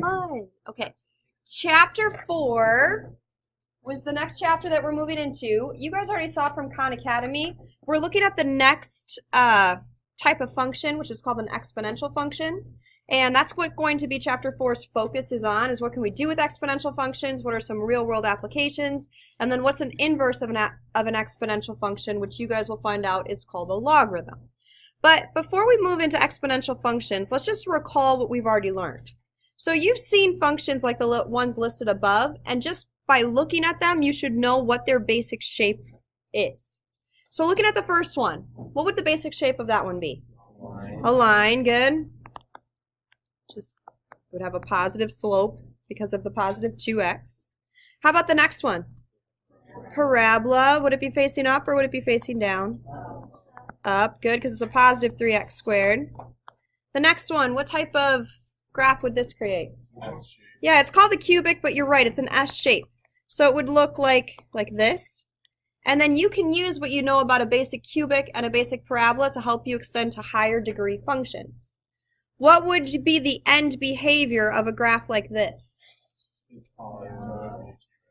Fun. Okay. Chapter 4 was the next chapter that we're moving into. You guys already saw from Khan Academy. We're looking at the next type of function, which is called an exponential function. And that's what going to be chapter 4's focus is on, is what can we do with exponential functions, what are some real world applications, and then what's an inverse of an exponential function, which you guys will find out is called a logarithm. But before we move into exponential functions, let's just recall what we've already learned. So you've seen functions like the ones listed above, and just by looking at them, you should know what their basic shape is. So looking at the first one, what would the basic shape of that one be? A line, good. Just would have a positive slope because of the positive 2x. How about the next one? Parabola, would it be facing up or would it be facing down? Up, good, because it's a positive 3x squared. The next one, what type of graph would this create? S shape. Yeah, it's called the cubic, but you're right, it's an S shape. So it would look like this. And then you can use what you know about a basic cubic and a basic parabola to help you extend to higher degree functions. What would be the end behavior of a graph like this? It's odd.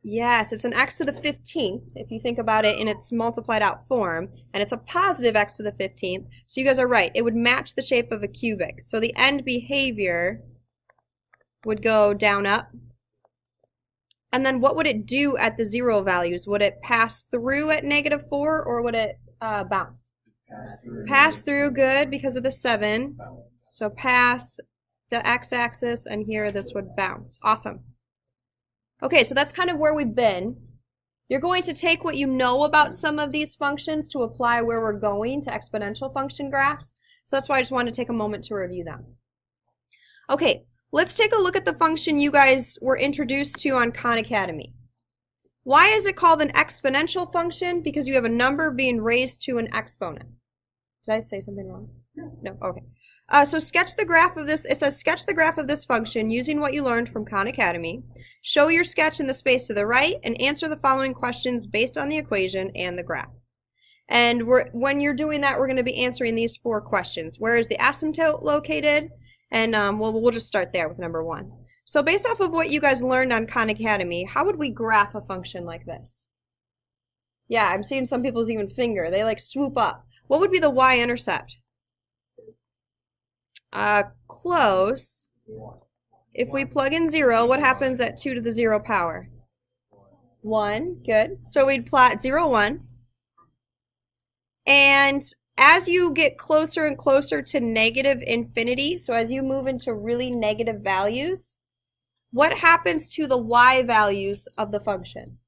Yes, it's an x to the 15th, if you think about it in its multiplied out form, and it's a positive x to the 15th, so you guys are right. It would match the shape of a cubic. So the end behavior would go down, up. And then what would it do at the 0 values? Would it pass through at -4, or would it bounce? Pass through, good, because of the 7. So pass the x-axis, and here this would bounce. Awesome. Okay, so that's kind of where we've been. You're going to take what you know about some of these functions to apply where we're going to exponential function graphs. So that's why I just wanted to take a moment to review them. Okay, let's take a look at the function you guys were introduced to on Khan Academy. Why is it called an exponential function? Because you have a number being raised to an exponent. Did I say something wrong? No, okay. So sketch the graph of this. It says sketch the graph of this function using what you learned from Khan Academy. Show your sketch in the space to the right and answer the following questions based on the equation and the graph. And when you're doing that, we're going to be answering these 4 questions. Where is the asymptote located? And we'll just start there with number 1. So based off of what you guys learned on Khan Academy, how would we graph a function like this? Yeah, I'm seeing some people's even finger. They like swoop up. What would be the y-intercept? Close. If we plug in 0, what happens at 2 to the 0 power? 1, good. So we'd plot 0, 1. And as you get closer and closer to negative infinity, so as you move into really negative values, what happens to the y values of the function?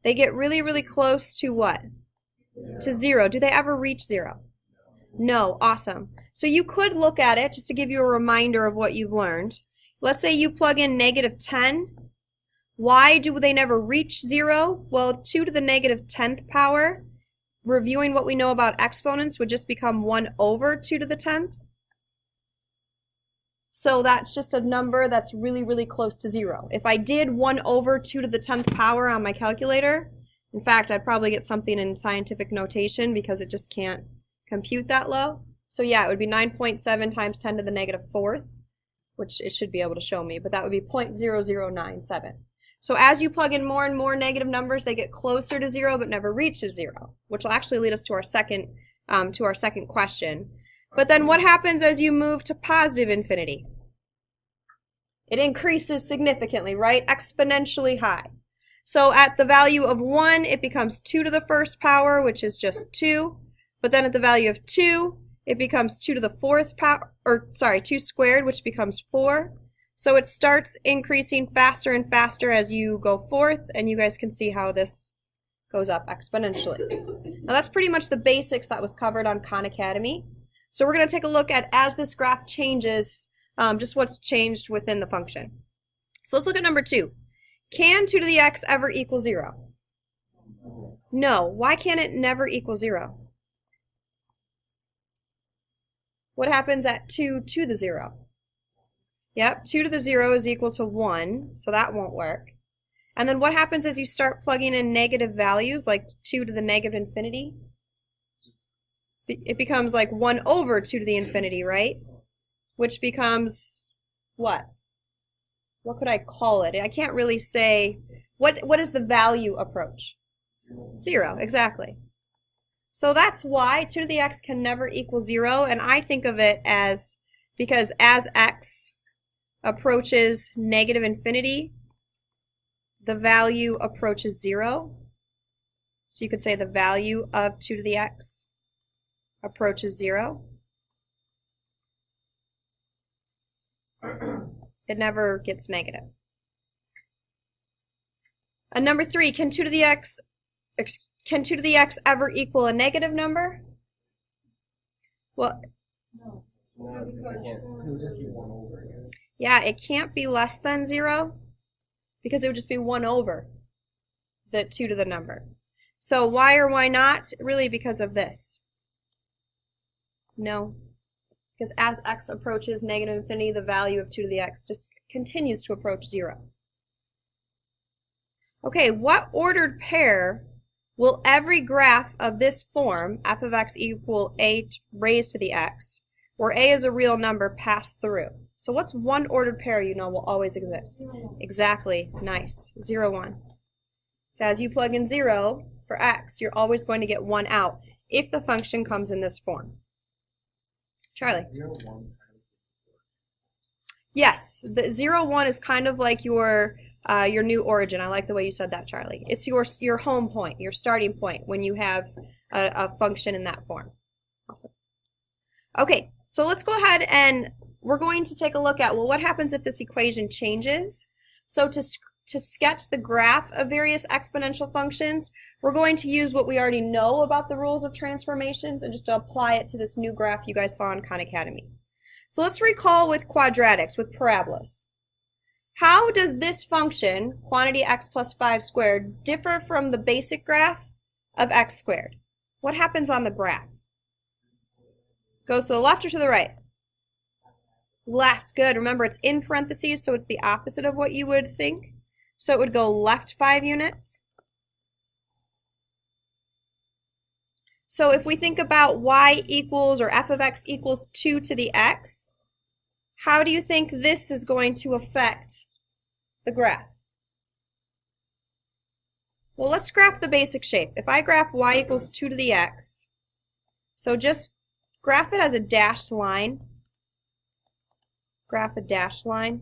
They get really, really close to what? To 0. Do they ever reach 0? No, awesome. So you could look at it just to give you a reminder of what you've learned. Let's say you plug in -10. Why do they never reach 0? Well, 2 to the -10th power, reviewing what we know about exponents, would just become 1 over 2 to the 10th. So that's just a number that's really, really close to 0. If I did 1 over 2 to the 10th power on my calculator, in fact, I'd probably get something in scientific notation because it just can't compute that low. So yeah, it would be 9.7 times 10 to the -4th, which it should be able to show me, but that would be 0.0097. So as you plug in more and more negative numbers, they get closer to 0 but never reach 0, which will actually lead us to our second question. But then what happens as you move to positive infinity? It increases significantly, right? Exponentially high. So at the value of 1, it becomes 2 to the 1st power, which is just 2. But then at the value of 2, it becomes 2 to the 4th power, 2 squared, which becomes 4. So it starts increasing faster and faster as you go forth, and you guys can see how this goes up exponentially. Now that's pretty much the basics that was covered on Khan Academy. So we're going to take a look at, as this graph changes, just what's changed within the function. So let's look at number 2. Can 2 to the x ever equal 0? No. Why can't it never equal 0? What happens at 2 to the 0? Yep, 2 to the 0 is equal to 1, so that won't work. And then what happens as you start plugging in negative values, like 2 to the -infinity? It becomes like 1 over 2 to the infinity, right? Which becomes what? what could I call it? I can't really say, what is the value approach? 0, exactly. So that's why 2 to the x can never equal 0, and I think of it as, because as x approaches negative infinity, the value approaches 0. So you could say the value of 2 to the x approaches 0. It never gets negative. And number 3, can 2 to the x ever equal a negative number? Well, No, it would just be 1 over again. yeah, it can't be less than 0 because it would just be 1 over the 2 to the number. So why or why not? Really because of this. No. Because as x approaches negative infinity, the value of 2 to the x just continues to approach 0. Okay, what ordered pair will every graph of this form, f of x equal a raised to the x, where a is a real number, pass through? So what's one ordered pair you know will always exist? Exactly. Nice. 0, 1. So as you plug in 0 for x, you're always going to get 1 out if the function comes in this form. Charlie. 0, 1. Yes, the 0, 1 is kind of like your new origin. I like the way you said that, Charlie. It's your home point, your starting point when you have a function in that form. Awesome. Okay, so let's go ahead and we're going to take a look at, well, what happens if this equation changes? So to sketch the graph of various exponential functions, we're going to use what we already know about the rules of transformations and just to apply it to this new graph you guys saw in Khan Academy. So let's recall with quadratics, with parabolas. How does this function, quantity x plus 5 squared, differ from the basic graph of x squared? What happens on the graph? Goes to the left or to the right? Left. Good. Remember, it's in parentheses, so it's the opposite of what you would think. So it would go left 5 units. So if we think about y equals, or f of x equals 2 to the x, how do you think this is going to affect the graph? Well, let's graph the basic shape. If I graph y equals 2 to the x, so just graph it as a dashed line. Graph a dashed line.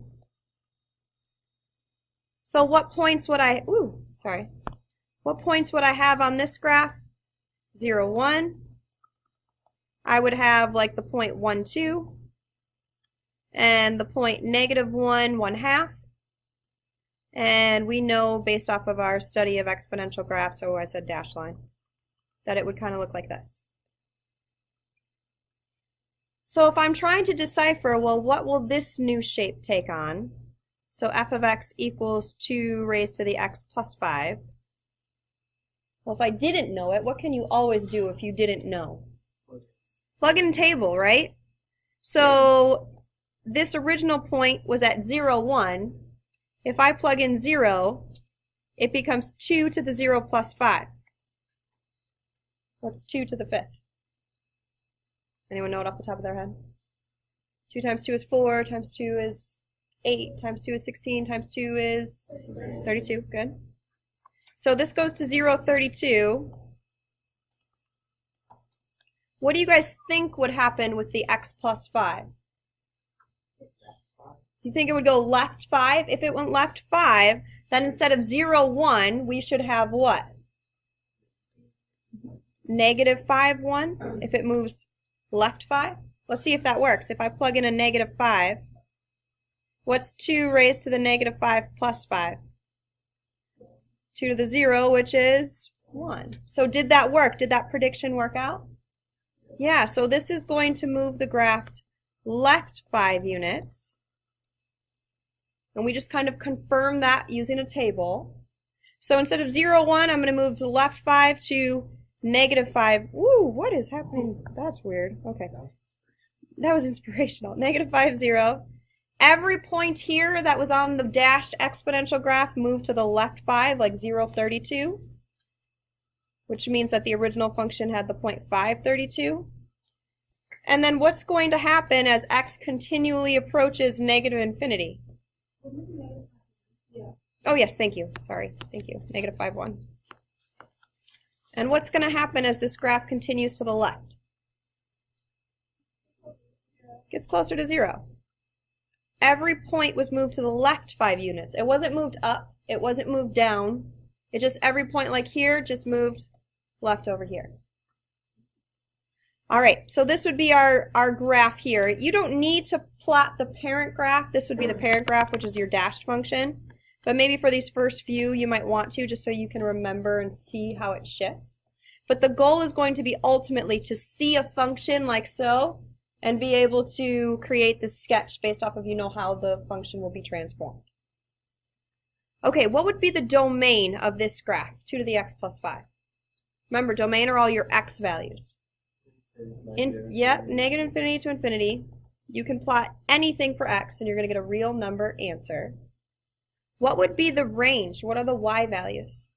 So what points would what points would I have on this graph? 0, 1. I would have like the point 1, 2, and the point negative 1, 1/2. And we know based off of our study of exponential graphs, or I said dashed line, that it would kind of look like this. So if I'm trying to decipher, well, what will this new shape take on? So f of x equals 2 raised to the x plus 5. Well, if I didn't know it, what can you always do if you didn't know? Plug in table, right? So this original point was at 0, 1. If I plug in 0, it becomes 2 to the 0 plus 5. What's 2 to the 5th? Anyone know it off the top of their head? 2 times 2 is 4, times 2 is 8, times 2 is 16, times 2 is 32. Good. So this goes to 0, 32. What do you guys think would happen with the x plus 5? You think it would go left 5? If it went left 5, then instead of 0, 1, we should have what? Negative 5, 1, if it moves left 5. Let's see if that works. If I plug in a negative 5, what's 2 raised to the negative 5 plus 5? 2 to the 0, which is 1. So did that work? Did that prediction work out? Yeah, so this is going to move the graph left 5 units. And we just kind of confirm that using a table. So instead of 0, 1, I'm going to move to left 5 to negative 5. Ooh, what is happening? That's weird. Okay. That was inspirational. Negative 5, 0. Every point here that was on the dashed exponential graph moved to the left 5, like 0, 32. Which means that the original function had the point 5, 32. And then what's going to happen as x continually approaches negative infinity? Oh, yes, thank you. Sorry. Thank you. Negative 5, 1. And what's going to happen as this graph continues to the left? Gets closer to 0. Every point was moved to the left 5 units. It wasn't moved up. It wasn't moved down. It just, every point like here, just moved left over here. All right, so this would be our graph here. You don't need to plot the parent graph. This would be the parent graph, which is your dashed function. But maybe for these first few, you might want to, just so you can remember and see how it shifts. But the goal is going to be ultimately to see a function like so, and be able to create this sketch based off of how the function will be transformed. Okay, what would be the domain of this graph, 2 to the x plus 5? Remember, domain are all your x values. Negative infinity to infinity. You can plot anything for x, and you're going to get a real number answer. What would be the range? What are the y values?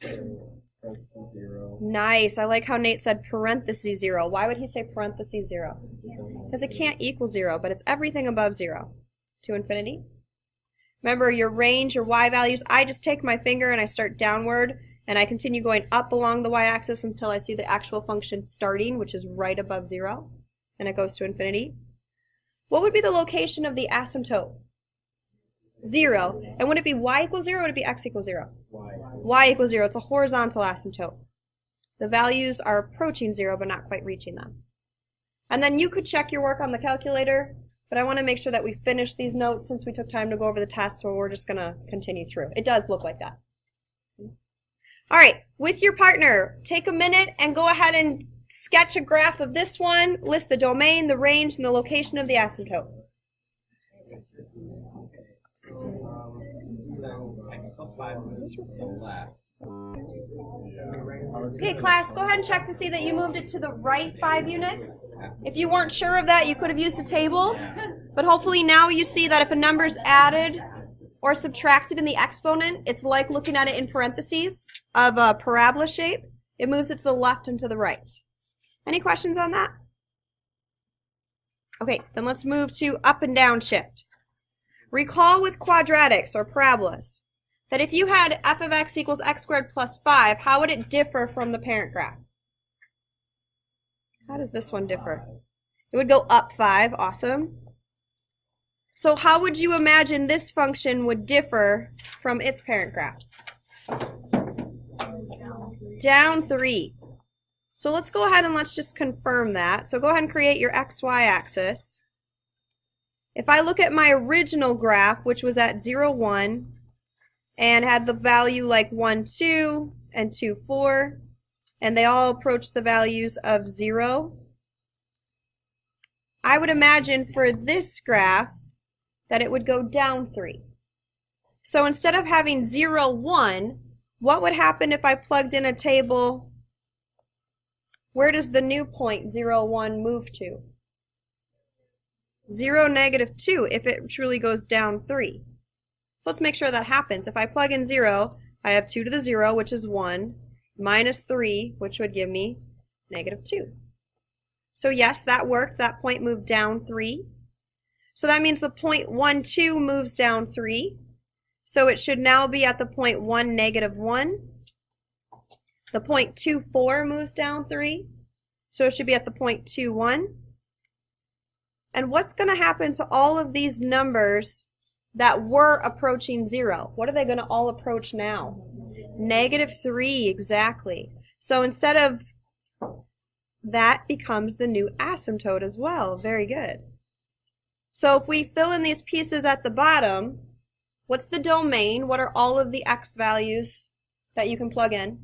0. Nice. I like how Nate said parentheses 0. Why would he say parentheses 0? Because it can't equal 0, but it's everything above 0. To infinity. Remember, your range, your y values, I just take my finger and I start downward, and I continue going up along the y-axis until I see the actual function starting, which is right above 0, and it goes to infinity. What would be the location of the asymptote? 0. And would it be y equals 0 or would it be x equals 0? Y equals 0. It's a horizontal asymptote. The values are approaching 0 but not quite reaching them. And then you could check your work on the calculator, but I want to make sure that we finish these notes since we took time to go over the test, so we're just going to continue through. It does look like that. All right, with your partner, take a minute and go ahead and sketch a graph of this one, list the domain, the range, and the location of the asymptote. Since x plus 5 moves to the left. Okay, class, go ahead and check to see that you moved it to the right 5 units. If you weren't sure of that, you could have used a table. But hopefully now you see that if a number's added or subtracted in the exponent, it's like looking at it in parentheses of a parabola shape. It moves it to the left and to the right. Any questions on that? Okay, then let's move to up and down shift. Recall with quadratics or parabolas that if you had f of x equals x squared plus 5, how would it differ from the parent graph? How does this one differ? It would go up 5, awesome. So how would you imagine this function would differ from its parent graph? Down 3. So let's go ahead and let's just confirm that. So go ahead and create your xy axis. If I look at my original graph, which was at 0, 1, and had the value like 1, 2, and 2, 4, and they all approach the values of 0, I would imagine for this graph that it would go down 3. So instead of having 0, 1, what would happen if I plugged in a table? Where does the new point 0, 1 move to? 0, negative 2 if it truly goes down 3. So let's make sure that happens. If I plug in 0, I have 2 to the 0, which is 1, minus 3, which would give me negative 2. So yes, that worked. That point moved down 3. So that means the point 1, 2 moves down 3. So it should now be at the point 1, negative 1. The point 2, 4 moves down 3. So it should be at the point 2, 1. And what's going to happen to all of these numbers that were approaching 0? What are they going to all approach now? Negative 3, exactly. So instead of that becomes the new asymptote as well. Very good. So if we fill in these pieces at the bottom, what's the domain? What are all of the x values that you can plug in?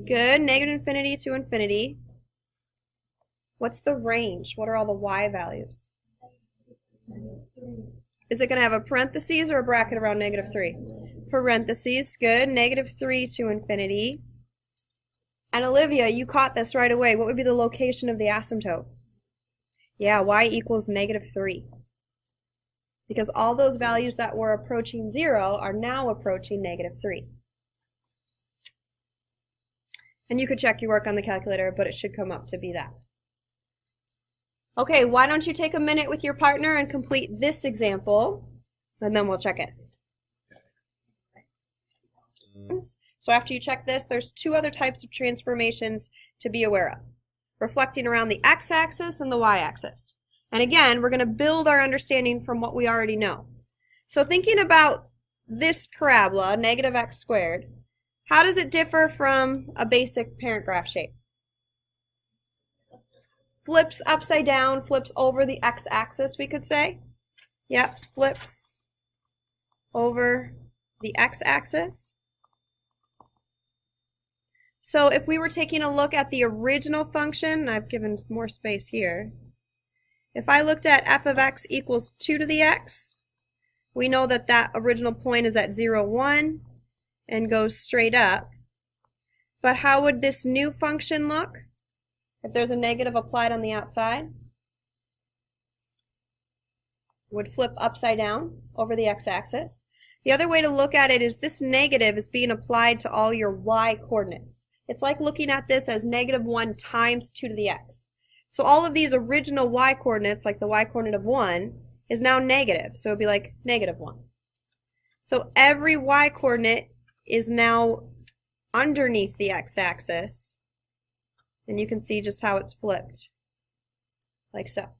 Good. Negative infinity to infinity. What's the range? What are all the y values? Is it going to have a parentheses or a bracket around negative 3? Parentheses. Good. Negative 3 to infinity. And Olivia, you caught this right away. What would be the location of the asymptote? Yeah, y equals negative 3. Because all those values that were approaching 0 are now approaching negative 3. And you could check your work on the calculator, but it should come up to be that. Okay, why don't you take a minute with your partner and complete this example. and then we'll check it. So after you check this, there's two other types of transformations to be aware of. Reflecting around the x-axis and the y-axis. And again, we're going to build our understanding from what we already know. So thinking about this parabola, negative x squared, how does it differ from a basic parent graph shape? Flips upside down, flips over the x-axis, we could say. Yep, flips over the x-axis. So if we were taking a look at the original function, I've given more space here. If I looked at f of x equals 2 to the x, we know that that original point is at 0, 1 and goes straight up. But how would this new function look if there's a negative applied on the outside? Would flip upside down over the x-axis. The other way to look at it is this negative is being applied to all your y coordinates. It's like looking at this as negative 1 times 2 to the x. So all of these original y coordinates, like the y coordinate of 1, is now negative. So it would be like negative 1. So every y coordinate is now underneath the x-axis. And you can see just how it's flipped, like so.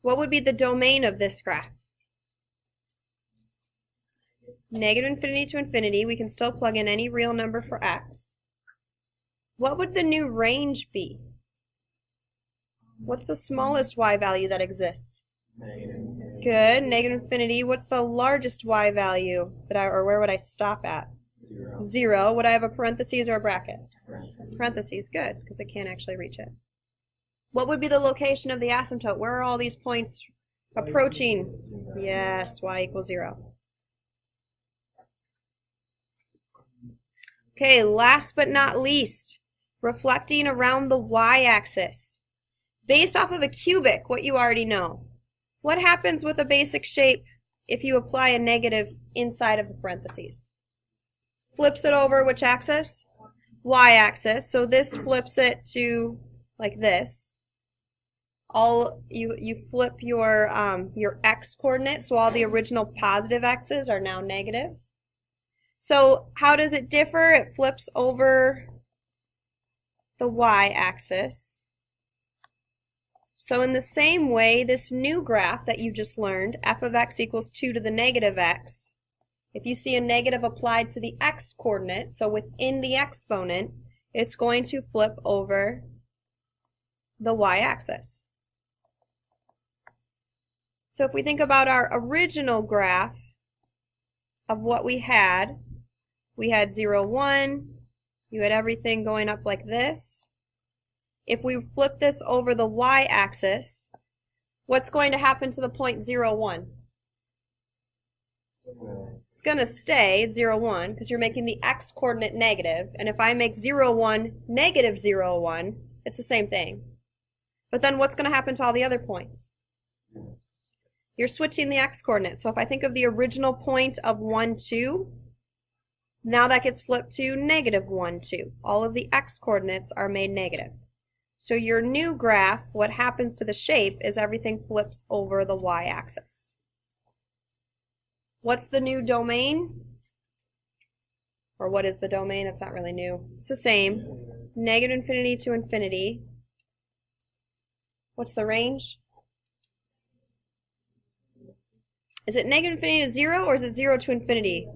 What would be the domain of this graph? Negative infinity to infinity. We can still plug in any real number for x. What would the new range be? What's the smallest y value that exists? Negative. Good. Negative infinity. What's the largest y value that or where would I stop at? 0. 0. Would I have a parentheses or a bracket? Parentheses. Good, because I can't actually reach it. What would be the location of the asymptote? Where are all these points approaching? Yes, y equals 0. Okay, last but not least, reflecting around the y-axis. Based off of a cubic, what you already know. What happens with a basic shape if you apply a negative inside of the parentheses? Flips it over which axis? Y-axis. So this flips it to like this. You flip your x coordinate, so all the original positive x's are now negatives. So how does it differ? It flips over the y-axis. So in the same way, this new graph that you just learned, f of x equals 2 to the negative x, if you see a negative applied to the x coordinate, so within the exponent, it's going to flip over the y-axis. So if we think about our original graph of what we had 0, 1, you had everything going up like this. If we flip this over the y-axis, what's going to happen to the point 0, 1? It's going to stay at 0, 1 because you're making the x coordinate negative. And if I make 0, 1, negative 0, 1, it's the same thing. But then what's going to happen to all the other points? You're switching the x coordinate. So if I think of the original point of 1, 2, now that gets flipped to negative 1, 2. All of the x coordinates are made negative. So your new graph, what happens to the shape is everything flips over the y-axis. What's the new domain? Or what is the domain? It's not really new. It's the same. Negative infinity to infinity. What's the range? Is it negative infinity to 0 or is it 0 to infinity?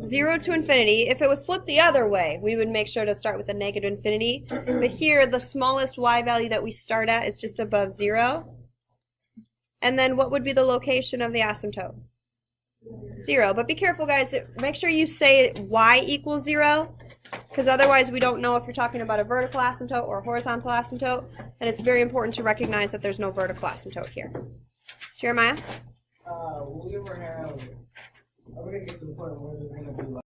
0 to infinity. If it was flipped the other way, we would make sure to start with a negative infinity. But here, the smallest y value that we start at is just above 0. And then what would be the location of the asymptote? 0. But be careful, guys. Make sure you say y equals 0, because otherwise we don't know if you're talking about a vertical asymptote or a horizontal asymptote. And it's very important to recognize that there's no vertical asymptote here. Jeremiah? We ever have, are we going to get to the point where there's going to be like